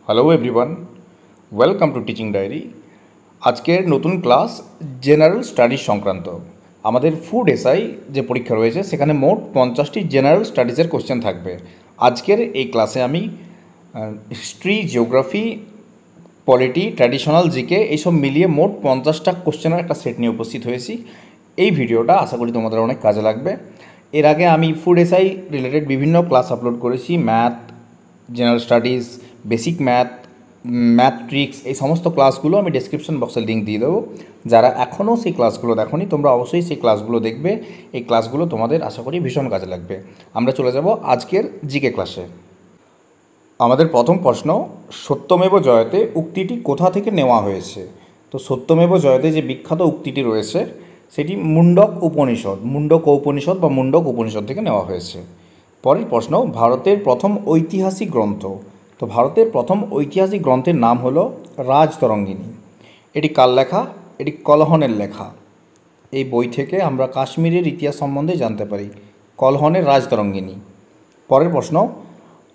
Hello everyone, welcome to teaching diary. আজকের নতুন class general studies সংক্রান্ত। আমাদের ফুড এসআই যে পরীক্ষা রয়েছে সেখানে মোট 50টি জেনারেল স্টাডিজের কোশ্চেন থাকবে। আজকের এই ক্লাসে আমি history, geography, polity, traditional GK এইসব মিলিয়ে মোট 50টা কোশ্চেনের একটা সেট নিয়ে উপস্থিত হয়েছি। এই ভিডিওটা আশা করি তোমাদের অনেক কাজে লাগবে। এর আগে আমি ফুড এসআই রিলেটেড বিভিন্ন ক্লাস আপলোড করেছি, math, general studies, basic math, math tricks, এই সমস্ত ক্লাসগুলো আমি ডেসক্রিপশন বক্সে লিঙ্ক দিয়ে দেবো। যারা এখনও সেই ক্লাসগুলো দেখোনি তোমরা অবশ্যই সেই ক্লাসগুলো দেখবে। এই ক্লাসগুলো তোমাদের আশা করি ভীষণ কাজে লাগবে। আমরা চলে যাব আজকের জিকে ক্লাসে। আমাদের প্রথম প্রশ্ন, সত্যমেব জয়তে উক্তিটি কোথা থেকে নেওয়া হয়েছে? তো সত্যমেব জয়তে যে বিখ্যাত উক্তিটি রয়েছে সেটি মুন্ডক উপনিষদ বা মুন্ডক উপনিষদ থেকে নেওয়া হয়েছে। পরের প্রশ্ন, ভারতের প্রথম ঐতিহাসিক গ্রন্থ। তো ভারতের প্রথম ঐতিহাসিক গ্রন্থের নাম হলো রাজতরঙ্গিনী। এটি কার লেখা? এটি কলহনের লেখা। এই বই থেকে আমরা কাশ্মীরের ইতিহাস সম্বন্ধে জানতে পারি। কলহনের রাজতরঙ্গিনী। পরের প্রশ্ন,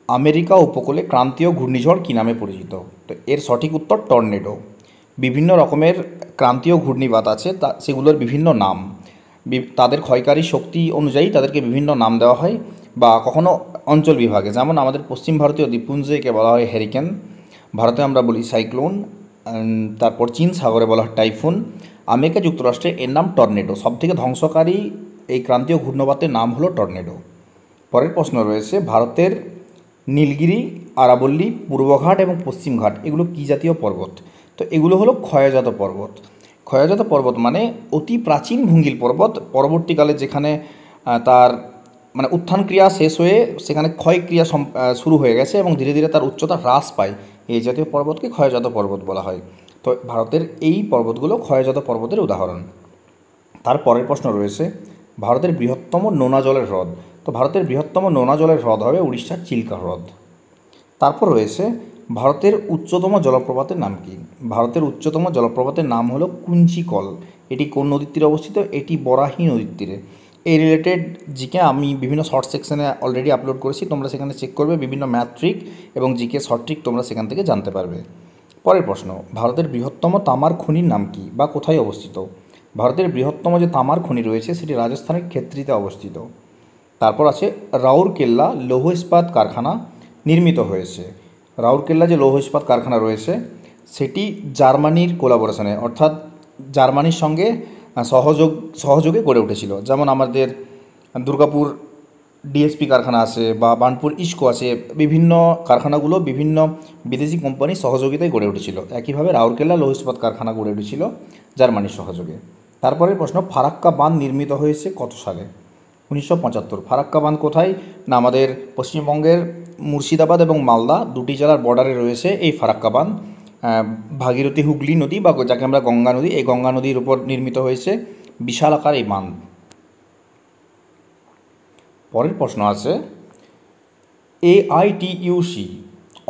আমেরিকা উপকূলে ক্রান্তীয় ঘূর্ণিঝড় কী নামে পরিচিত? তো এর সঠিক উত্তর টর্নেডো। বিভিন্ন রকমের ক্রান্তীয় ঘূর্ণিবাত আছে, সেগুলোর বিভিন্ন নাম, তাদের ক্ষয়কারী শক্তি অনুযায়ী তাদেরকে বিভিন্ন নাম দেওয়া হয়, বা কখনো অঞ্চল বিভাগে, যেমন আমাদের পশ্চিম ভারতীয় দ্বীপপুঞ্জে একে বলা হয় হ্যারিকেন, ভারতে আমরা বলি সাইক্লোন, তারপর চীন সাগরে বলা হয় টাইফুন, আমেরিকা যুক্তরাষ্ট্রে এর নাম টর্নেডো। সবথেকে ধ্বংসকারী এই ক্রান্তীয় ঘূর্ণিবাতের নাম হলো টর্নেডো। পরের প্রশ্ন রয়েছে, ভারতের নীলগিরি, আরাবল্লী, পূর্বঘাট এবং পশ্চিমঘাট এগুলো কী জাতীয় পর্বত? তো এগুলো হলো ক্ষয়জাত পর্বত। ক্ষয়জাত পর্বত মানে অতি প্রাচীন ভূঙ্গিল পর্বত, পরবর্তীকালে যেখানে তার মানে উত্থান ক্রিয়া শেষ হয়ে সেখানে ক্ষয়ক্রিয়া শুরু হয়ে গেছে এবং ধীরে ধীরে তার উচ্চতা হ্রাস পায়, এই জাতীয় পর্বতকে ক্ষয়জাত পর্বত বলা হয়। তো ভারতের এই পর্বতগুলো ক্ষয়জাত পর্বতের উদাহরণ। তার পরের প্রশ্ন রয়েছে, ভারতের বৃহত্তম নোনা জলের হ্রদ। তো ভারতের বৃহত্তম নোনা জলের হ্রদ হবে উড়িষ্যার চিল্কা হ্রদ। তারপর রয়েছে, ভারতের উচ্চতম জলপ্রপাতের নাম কি? ভারতের উচ্চতম জলপ্রপাতের নাম হলো কুঞ্চিকল। এটি কোন নদীর তীরে অবস্থিত? এটি বরাহি নদীর তীরে। এই রিলেটেড জিকে আমি বিভিন্ন শর্ট সেকশনে অলরেডি আপলোড করেছি, তোমরা সেখানে চেক করবে, বিভিন্ন ম্যাথ ট্রিক এবং জিকে শর্ট ট্রিক তোমরা সেখান থেকে জানতে পারবে। পরের প্রশ্ন, ভারতের বৃহত্তম তামার খনির নাম কি বা কোথায় অবস্থিত? ভারতের বৃহত্তম যে তামার খনি রয়েছে সেটি রাজস্থানের খেত্রিতে অবস্থিত। তারপর আছে, রাউরকেল্লা লৌহ ইস্পাত কারখানা নির্মিত হয়েছে। রাউরকেল্লা যে লৌহ ইস্পাত কারখানা রয়েছে সেটি জার্মানির কোলাবোরেশনে, অর্থাৎ জার্মানির সঙ্গে সহযোগে গড়ে উঠেছিল। যেমন আমাদের দুর্গাপুর ডিএসপি কারখানা আছে বা বার্নপুর ইস্কো আছে, বিভিন্ন কারখানাগুলো বিভিন্ন বিদেশি কোম্পানির সহযোগিতায় গড়ে উঠেছিল। একইভাবে রাউরকেল্লা লৌহ ইস্পাত কারখানা গড়ে উঠেছিল জার্মানির সহযোগে। তারপরে প্রশ্ন, ফারাক্কা বাঁধ নির্মিত হয়েছে কত সালে? 1975। ফারাক্কা বাঁধ কোথায়? না আমাদের পশ্চিমবঙ্গের মুর্শিদাবাদ এবং মালদা দুটি জেলার বর্ডারে রয়েছে এই ফারাক্কা বাঁধ। ভাগীরথী হুগলি নদী বা যাকে আমরা গঙ্গা নদী, এই গঙ্গা নদীর উপর নির্মিত হয়েছে বিশাল আকার এই বাঁধ। পরের প্রশ্ন আছে, AITUC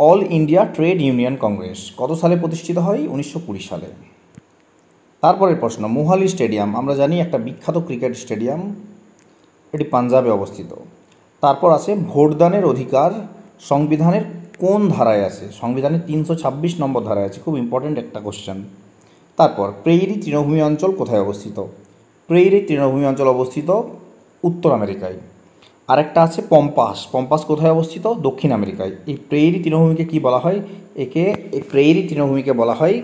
all India trade union Congress কত সালে প্রতিষ্ঠিত হয়? 1920 সালে। তারপরের প্রশ্ন, মোহালি স্টেডিয়াম আমরা জানি একটা বিখ্যাত ক্রিকেট স্টেডিয়াম, এটি পাঞ্জাবে অবস্থিত। তারপর আছে, ভোটদানের অধিকার সংবিধানের কোন ধারায় আছে? সংবিধানের 326 নম্বর ধারায় আছে, খুব ইম্পর্ট্যান্ট একটা কোশ্চেন। তারপর, প্রেইরি তৃণভূমি অঞ্চল কোথায় অবস্থিত? প্রেইরি তৃণভূমি অঞ্চল অবস্থিত উত্তর আমেরিকায়। আরেকটা আছে পম্পাস কোথায় অবস্থিত? দক্ষিণ আমেরিকায়। এই প্রেইরি তৃণভূমিকে কি বলা হয়? এই প্রেইরি তৃণভূমিকে বলা হয়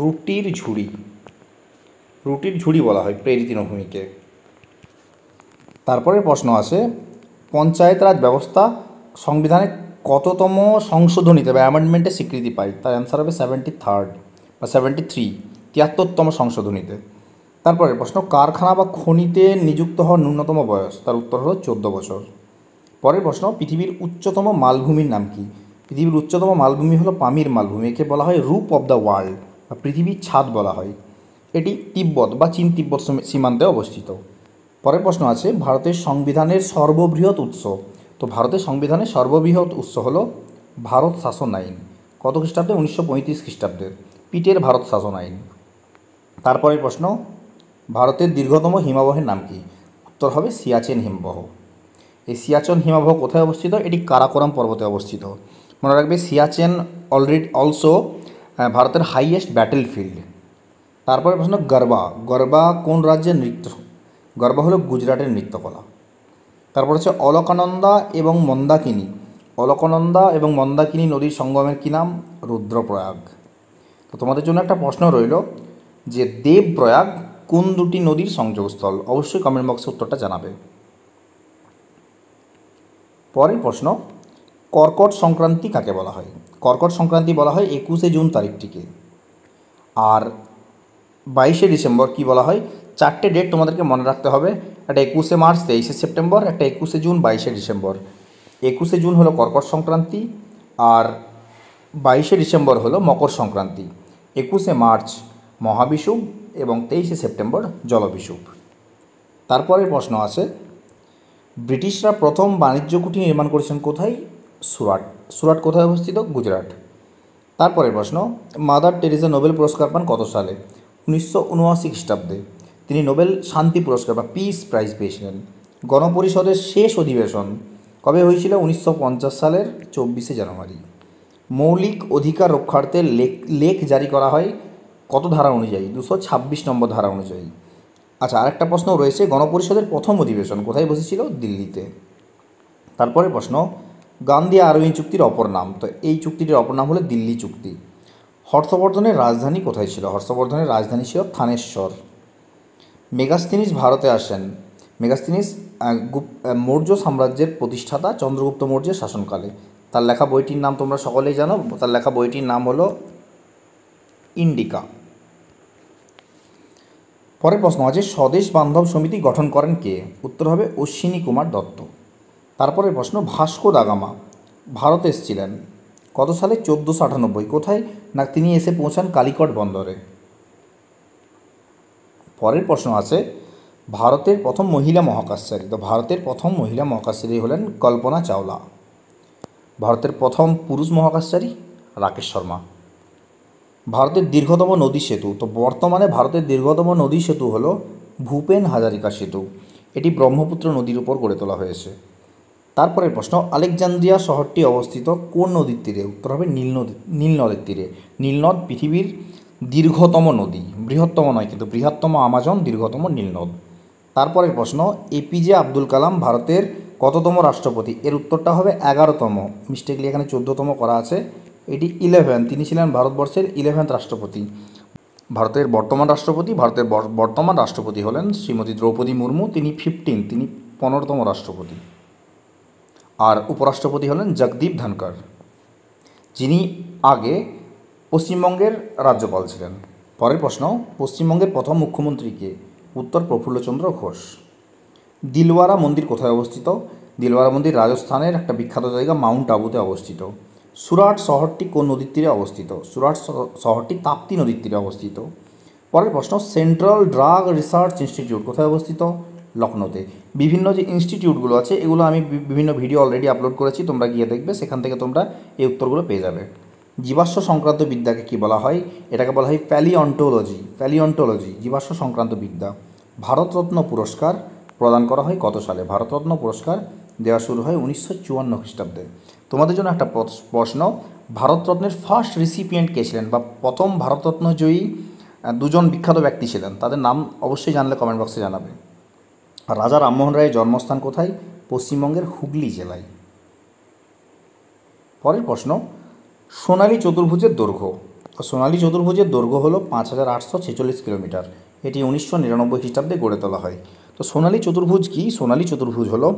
রুটির ঝুড়ি বলা হয় প্রেইরি তৃণভূমিকে। তারপরে প্রশ্ন আছে, পঞ্চায়েত রাজ ব্যবস্থা সংবিধানে কততম সংশোধনীতে বা অ্যামেন্ডমেন্টে স্বীকৃতি পায়? তার অ্যান্সার হবে 73 বা 73, 73তম সংশোধনীতে। তারপরে প্রশ্ন, কারখানা বা খনিতে নিযুক্ত হওয়ার ন্যূনতম বয়স? তার উত্তর হলো 14 বছর। পরের প্রশ্ন, পৃথিবীর উচ্চতম মালভূমির নাম কি? পৃথিবীর উচ্চতম মালভূমি হলো পামির মালভূমি। একে বলা হয় রুপ অব দ্য ওয়ার্ল্ড বা পৃথিবীর ছাদ বলা হয়। এটি তিব্বত বা চীন তিব্বত সীমান্তে অবস্থিত। পরের প্রশ্ন আছে, ভারতের সংবিধানের সর্ববৃহৎ উৎস। তো ভারতের সংবিধানের সর্ববৃহৎ উৎস হলো ভারত শাসন আইন। কত খ্রিস্টাব্দে? 1935 খ্রিস্টাব্দের পিটের ভারত শাসন আইন। তারপরের প্রশ্ন, ভারতের দীর্ঘতম হিমবাহের নাম কি? উত্তর হবে সিয়াচেন হিমবাহ। এই সিয়াচেন হিমবাহ কোথায় অবস্থিত? এটি কারাকোরাম পর্বতে অবস্থিত। মনে রাখবে সিয়াচেন অলরেডি অলসো ভারতের হাইয়েস্ট ব্যাটেল ফিল্ড। তারপরে প্রশ্ন গরবা, গরবা কোন রাজ্যের নৃত্য? গরবা হলো গুজরাটের নৃত্যকলা। তারপর হচ্ছে অলকানন্দা এবং মন্দাকিনী, অলকানন্দা এবং মন্দাকিনী নদীর সঙ্গমের কী নাম? রুদ্রপ্রয়াগ। তো তোমাদের জন্য একটা প্রশ্ন রইল যে দেবপ্রয়াগ কোন দুটি নদীর সংযোগস্থল? অবশ্যই কমেন্ট বক্সে উত্তরটা জানাবে। পরের প্রশ্ন, কর্কট সংক্রান্তি কাকে বলা হয়? কর্কট সংক্রান্তি বলা হয় 21শে জুন তারিখটিকে। আর 22শে ডিসেম্বর কি বলা হয়? চারটে ডেট তোমাদেরকে মনে রাখতে হবে, একটা 21শে মার্চ, 23শে সেপ্টেম্বর, একটা 21শে জুন, 22শে ডিসেম্বর। 21শে জুন হলো কর্কট সংক্রান্তি, আর 22শে ডিসেম্বর হলো মকর সংক্রান্তি। 21শে মার্চ মহাবিষুব এবং 23শে সেপ্টেম্বর জলবিষুব। তারপরের প্রশ্ন আছে, ব্রিটিশরা প্রথম বাণিজ্য কুঠি নির্মাণ করেছেন কোথায়? সুরাট। সুরাট কোথায় অবস্থিত? গুজরাট। তারপরের প্রশ্ন, মাদার টেরেসা নোবেল পুরস্কার পান কত সালে? 1979 খ্রিস্টাব্দে তিনি নোবেল শান্তি পুরস্কার বা পিস প্রাইজ পেয়েছিলেন। গণপরিষদের শেষ অধিবেশন কবে হয়েছিল? 1950 সালের 24শে জানুয়ারি। মৌলিক অধিকার রক্ষার্থে লেখ জারি করা হয় কত ধারা অনুযায়ী? 226 নম্বর ধারা অনুযায়ী। আচ্ছা, আরেকটা প্রশ্ন রয়েছে, গণপরিষদের প্রথম অধিবেশন কোথায় বসেছিল? দিল্লিতে। তারপরে প্রশ্ন, গান্ধী আরউইন চুক্তির অপর নাম? তো এই চুক্তিটির অপর নাম হলো দিল্লি চুক্তি। হর্ষবর্ধনের রাজধানী কোথায় ছিল? হর্ষবর্ধনের রাজধানী ছিল থানেশ্বর। মেগাস্থিনিস ভারতে আসেন। মেগাস্থিনিস মৌর্য সাম্রাজ্যের প্রতিষ্ঠাতা, চন্দ্রগুপ্ত মৌর্যের শাসনকালে। তার লেখা বইটির নাম তোমরা সকলেই জানো, তার লেখা বইটির নাম হলো ইন্ডিকা। পরের প্রশ্ন আছে, স্বদেশ বান্ধব সমিতি গঠন করেন কে? উত্তর হবে অশ্বিনী কুমার দত্ত। তারপরের প্রশ্ন, ভাস্কো দা গামা ভারত এসেছিলেন কত সালে? 1498। কোথায় না তিনি এসে পৌঁছান কালিকট বন্দরে। পরের প্রশ্ন আছে, ভারতের প্রথম মহিলা মহাকাশচারী। তো ভারতের প্রথম মহিলা মহাকাশচারী হলেন কল্পনা চাওলা। ভারতের প্রথম পুরুষ মহাকাশচারী রাকেশ শর্মা। ভারতের দীর্ঘতম নদী সেতু। তো বর্তমানে ভারতের দীর্ঘতম নদী সেতু হলো ভূপেন হাজারিকা সেতু। এটি ব্রহ্মপুত্র নদীর উপর গড়ে তোলা হয়েছে। তারপরের প্রশ্ন, আলেকজান্দ্রিয়া শহরটি অবস্থিত কোন নদীর তীরে? উত্তর হবে নীল নদের তীরে। নীলনদ পৃথিবীর দীর্ঘতম নদী, বৃহত্তম নয় কিন্তু, বৃহত্তম আমাজন, দীর্ঘতম নীলনদ। তারপরের প্রশ্ন, এপিজে আব্দুল কালাম ভারতের কততম রাষ্ট্রপতি? এর উত্তরটা হবে 11তম। মিস্টেকলি এখানে 14তম করা আছে, এটি 11। তিনি ছিলেন ভারতবর্ষের 11th রাষ্ট্রপতি। ভারতের বর্তমান রাষ্ট্রপতি হলেন শ্রীমতী দ্রৌপদী মুর্মু, তিনি 15, তিনি 15তম রাষ্ট্রপতি। আর উপরাষ্ট্রপতি হলেন জগদীপ ধনকর, যিনি আগে পশ্চিমবঙ্গের রাজ্যপাল ছিলেন। পরের প্রশ্ন, পশ্চিমবঙ্গের প্রথম মুখ্যমন্ত্রী কে? উত্তর প্রফুল্লচন্দ্র ঘোষ। দিলওয়ারা মন্দির কোথায় অবস্থিত? দিলওয়ারা মন্দির রাজস্থানের একটা বিখ্যাত জায়গা মাউন্ট আবুতে অবস্থিত। সুরাট শহরটি কোন নদীর তীরে অবস্থিত? সুরাট শহরটি তাপ্তি নদীর তীরে অবস্থিত। পরের প্রশ্ন, সেন্ট্রাল ড্রাগ রিসার্চ ইনস্টিটিউট কোথায় অবস্থিত? লখনৌতে। বিভিন্ন যে ইনস্টিটিউটগুলো আছে এগুলো আমি বিভিন্ন ভিডিও অলরেডি আপলোড করেছি, তোমরা গিয়ে দেখবে, সেখান থেকে তোমরা এই উত্তরগুলো পেয়ে যাবে। জীবাশ্ম সংক্রান্ত বিদ্যাকে কী বলা হয়? এটাকে বলা হয় প্যালিওন্টোলজি। প্যালিওন্টোলজি জীবাশ্ম সংক্রান্ত বিদ্যা। ভারতরত্ন পুরস্কার প্রদান করা হয় কত সালে? ভারতরত্ন পুরস্কার দেওয়া শুরু হয় 1954 খ্রিস্টাব্দে। তোমাদের জন্য একটা প্রশ্ন, ভারতরত্নের ফার্স্ট রিসিপিয়েন্ট কে ছিলেন বা প্রথম ভারতরত্ন জয়ী দুজন বিখ্যাত ব্যক্তি ছিলেন, তাদের নাম অবশ্যই জানলে কমেন্ট বক্সে জানাবে। রাজা রামমোহন রায়ের জন্মস্থান কোথায়? পশ্চিমবঙ্গের হুগলি জেলায়। পরের প্রশ্ন, সোনালী চতুর্ভুজের দৈর্ঘ্য। তো সোনালী চতুর্ভুজের দৈর্ঘ্য হলো 5846 কিলোমিটার। এটি 1999 খ্রিস্টাব্দে গড়ে তোলা হয়। তো সোনালী চতুর্ভুজ কি? সোনালী চতুর্ভুজ হলো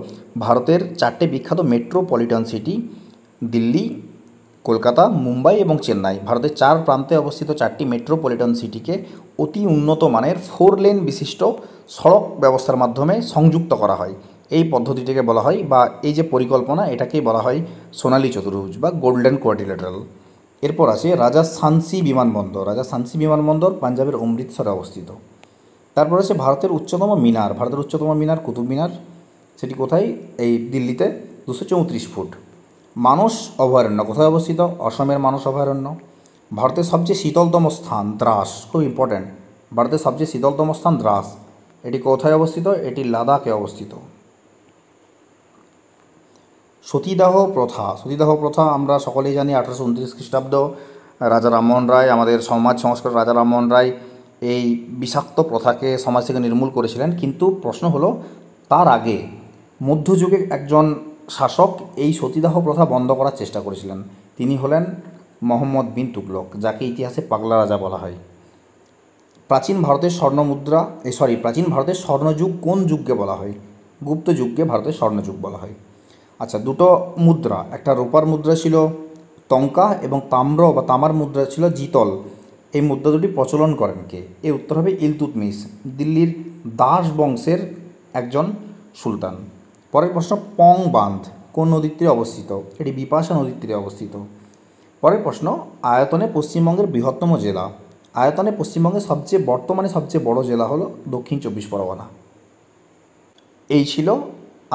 ভারতের 4টে বিখ্যাত মেট্রোপলিটন সিটি, দিল্লি, কলকাতা, মুম্বাই এবং চেন্নাই। ভারতের 4 প্রান্তে অবস্থিত 4টি মেট্রোপলিটন সিটিকে অতি উন্নত মানের 4 লেন বিশিষ্ট সড়ক ব্যবস্থার মাধ্যমে সংযুক্ত করা হয়। এই পদ্ধতিটিকে বলা হয়, বা এই যে পরিকল্পনা, এটাকেই বলা হয় সোনালী চতুর্ভুজ বা গোল্ডেন কোয়াড্রিল্যাটারাল। এরপর আছে রাজা সানসি বিমানবন্দর। রাজা সানসি বিমানবন্দর পাঞ্জাবের অমৃতসরে অবস্থিত। তারপর আছে ভারতের উচ্চতম মিনার। ভারতের উচ্চতম মিনার কুতুব মিনার, সেটি কোথায়? এই দিল্লিতে, 234 ফুট। মানস অভয়ারণ্য কোথায় অবস্থিত? অসমের মানস অভয়ারণ্য। ভারতের সবচেয়ে শীতলতম স্থান দ্রাস, খুব ইম্পর্ট্যান্ট। ভারতের সবচেয়ে শীতলতম স্থান দ্রাস, এটি কোথায় অবস্থিত? এটি লাদাখে অবস্থিত। সতীদাহ প্রথা আমরা সকলেই জানি 1829 খ্রিস্টাব্দ রাজা রামমোহন রায়, আমাদের সমাজ সংস্কারক রাজা রামমোহন রায় এই বিষাক্ত প্রথাকে সমাজ থেকে নির্মূল করেছিলেন। কিন্তু প্রশ্ন হলো, তার আগে মধ্যযুগে একজন শাসক এই সতীদাহ প্রথা বন্ধ করার চেষ্টা করেছিলেন। তিনি হলেন মোহাম্মদ বিন তুগলক, যাকে ইতিহাসে পাগলা রাজা বলা হয়। প্রাচীন ভারতের প্রাচীন ভারতের স্বর্ণযুগ কোন যুগকে বলা হয়? গুপ্ত যুগকে ভারতের স্বর্ণযুগ বলা হয়। আচ্ছা, দুটো মুদ্রা, একটা রূপার মুদ্রা ছিল টঙ্কা এবং তাম্র বা তামার মুদ্রা ছিল জিতল, এই মুদ্রা দুটি প্রচলন করেন কে? এর উত্তর হবে ইলতুৎমিশ, দিল্লির দাস বংশের একজন সুলতান। পরের প্রশ্ন, পং বাঁধ কোন নদীর তীরে অবস্থিত? এটি বিপাশা নদীর তীরে অবস্থিত। পরের প্রশ্ন, আয়তনে পশ্চিমবঙ্গের বৃহত্তম জেলা? আয়তনে পশ্চিমবঙ্গের বর্তমানে সবচেয়ে বড় জেলা হলো দক্ষিণ 24 পরগনা। এই ছিল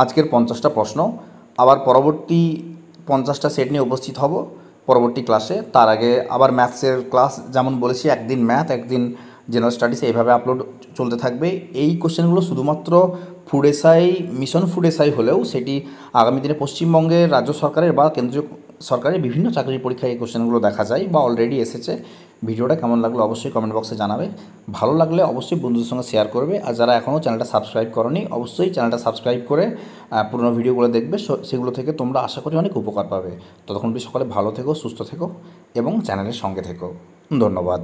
আজকের 50টা প্রশ্ন। আবার পরবর্তী 50টা সেট নিয়ে উপস্থিত হব পরবর্তী ক্লাসে। তার আগে আবার ম্যাথসের ক্লাস, যেমন বলেছি, একদিন ম্যাথ একদিন জেনারেল স্টাডিজ, এইভাবে আপলোড চলতে থাকবে। এই কোশ্চেনগুলো শুধুমাত্র food SI, mission food SI হলেও সেটি আগামী দিনে পশ্চিমবঙ্গের রাজ্য সরকারের বা কেন্দ্রীয় সরকারের বিভিন্ন চাকরির পরীক্ষায় এই কোশ্চেনগুলো দেখা যায় বা অলরেডি এসেছে। ভিডিওটা কেমন লাগলো অবশ্যই কমেন্ট বক্সে জানাবে। ভালো লাগলে অবশ্যই বন্ধুদের সঙ্গে শেয়ার করবে। আর যারা এখনও চ্যানেলটা সাবস্ক্রাইব করনি, অবশ্যই চ্যানেলটা সাবস্ক্রাইব করে পুরোনো ভিডিওগুলো দেখবে। সেগুলো থেকে তোমরা আশা করি অনেক উপকার পাবে। ততক্ষণ সকলে ভালো থেকো, সুস্থ থেকো এবং চ্যানেলের সঙ্গে থেকো। ধন্যবাদ।